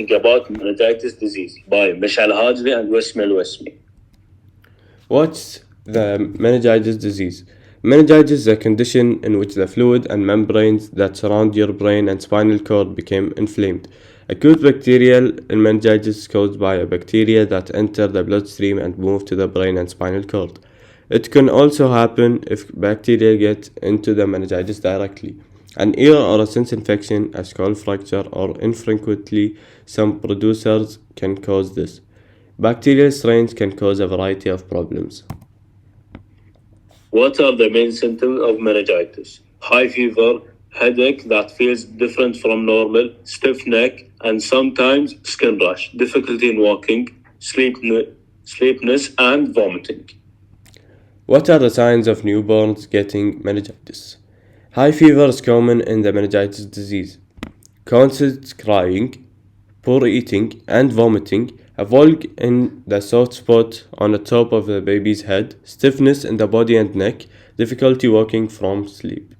about meningitis disease by MESHAL ALHAJRI and WASMI. What's the meningitis disease? Meningitis is a condition in which the fluid and membranes that surround your brain and spinal cord become inflamed. Acute bacterial meningitis is caused by a bacteria that enter the bloodstream and move to the brain and spinal cord. It can also happen if bacteria get into the meningitis directly. An ear or a sense infection, a skull fracture, or infrequently some producers can cause this. Bacterial strains can cause a variety of problems. What are the main symptoms of meningitis? High fever, headache that feels different from normal, stiff neck, and sometimes skin rash, difficulty in walking, sleepiness, and vomiting. What are the signs of newborns getting meningitis? High fever is common in the meningitis disease. Constant crying, poor eating, and vomiting, a bulge in the soft spot on the top of the baby's head, stiffness in the body and neck, difficulty walking from sleep.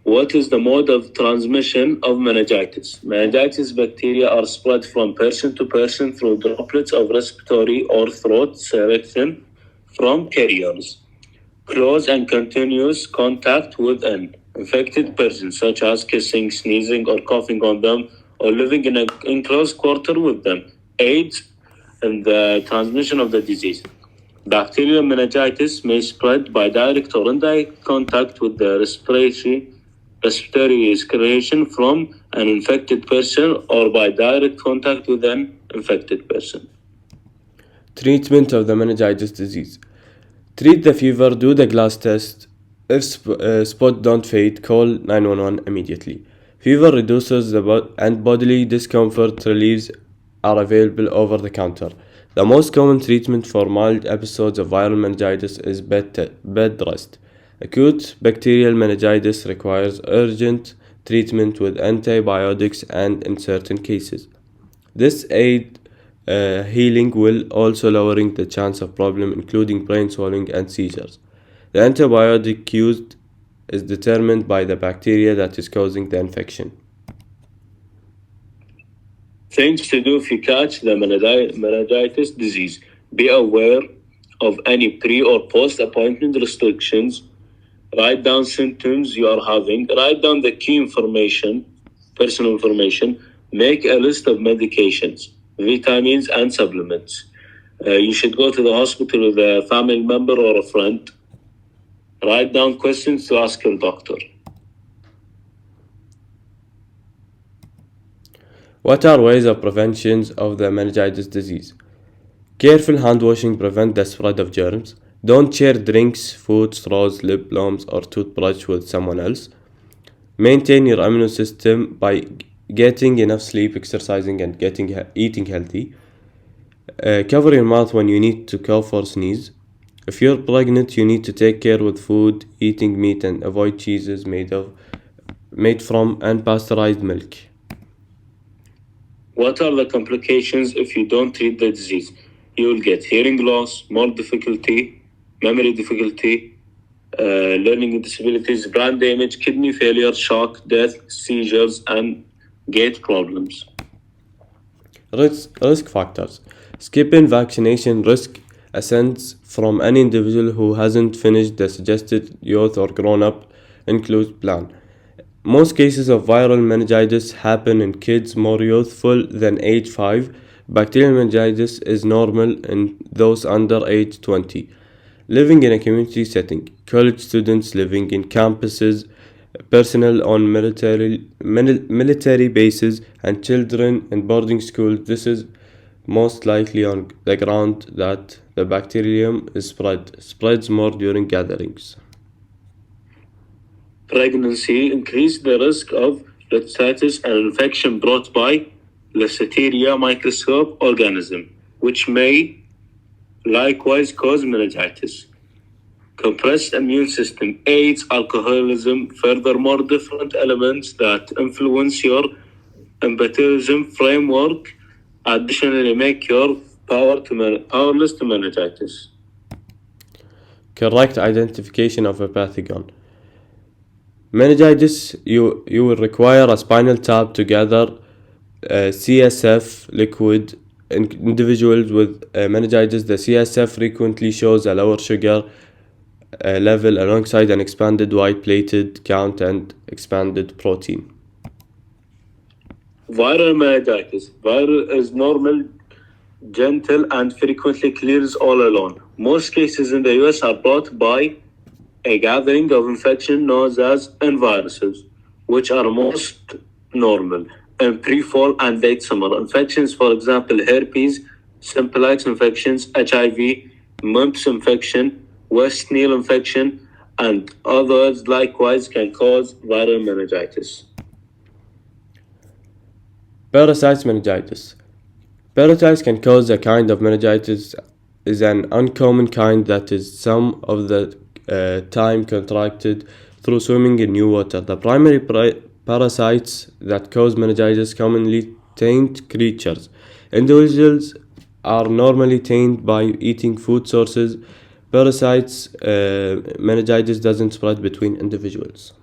What is the mode of transmission of meningitis? Meningitis bacteria are spread from person to person through droplets of respiratory or throat secretion from carriers. Close and continuous contact with an infected person, such as kissing, sneezing, or coughing on them, or living in close quarter with them, aids in the transmission of the disease. Bacterial meningitis may spread by direct or indirect contact with the respiratory excretion from an infected person or by direct contact with an infected person. Treatment of the meningitis disease. Treat the fever, do the glass test. If spot don't fade, call 911 immediately. Fever reduces and bodily discomfort reliefs are available over the counter. The most common treatment for mild episodes of viral meningitis is bed rest. Acute bacterial meningitis requires urgent treatment with antibiotics and in certain cases. This aid healing while also lowering the chance of problem including brain swelling and seizures. The antibiotic used is determined by the bacteria that is causing the infection. Things to do if you catch the meningitis disease. Be aware of any pre or post appointment restrictions. Write down symptoms you are having. Write down the key information, personal information. Make a list of medications, vitamins, and supplements. You should go to the hospital with a family member or a friend. Write down questions to ask your doctor. What are ways of prevention of the meningitis disease? Careful hand washing prevents the spread of germs. Don't share drinks, food, straws, lip balms, or toothbrush with someone else. Maintain your immune system by getting enough sleep, exercising, and eating healthy. Cover your mouth when you need to cough or sneeze. If you're pregnant, you need to take care with food, eating meat, and avoid cheeses made from unpasteurized milk. What are the complications if you don't treat the disease? You will get hearing loss, more difficulty, memory difficulty, learning disabilities, brain damage, kidney failure, shock, death, seizures, and gait problems. Risk factors. Skipping vaccination risk ascends from any individual who hasn't finished the suggested youth or grown-up include plan. Most cases of viral meningitis happen in kids more youthful than age 5. Bacterial meningitis is normal in those under age 20. Living in a community setting, college students living in campuses, personnel on military bases, and children in boarding schools, this is most likely on the ground that the bacterium spreads more during gatherings. Pregnancy increases the risk of hepatitis and infection brought by Listeria microscope organism, which may likewise cause meningitis. Compressed immune system, AIDS, alcoholism, furthermore different elements that influence your metabolism framework additionally make your powerless to meningitis. Correct identification of a pathogen. Meningitis, you will require a spinal tap to gather CSF liquid. In individuals with meningitis, the CSF frequently shows a lower sugar level alongside an expanded white platelet count and expanded protein. Viral meningitis. Viral is normal, gentle, and frequently clears all alone. Most cases in the US are brought by a gathering of infection known as viruses, which are most normal in pre-fall and late summer. Infections, for example, herpes, simplex infections, HIV, mumps infection, West Nile infection, and others likewise can cause viral meningitis. Parasites meningitis. Parasites can cause a kind of meningitis is an uncommon kind that is some of the time contracted through swimming in new water. The primary parasites that cause meningitis commonly taint creatures. Individuals are normally tainted by eating food sources. Parasites meningitis doesn't spread between individuals.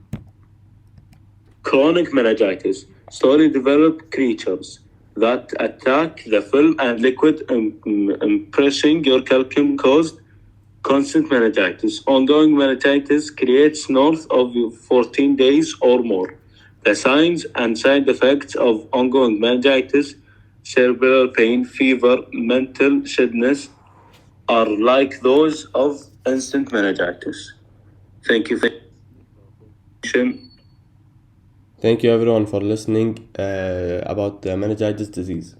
Chronic meningitis. Slowly developed creatures that attack the film and liquid impressing your calcium caused constant meningitis. Ongoing meningitis creates north of 14 days or more. The signs and side effects of ongoing meningitis, cerebral pain, fever, mental shadness, are like those of instant meningitis. Thank you. Thank you everyone for listening about the meningitis disease.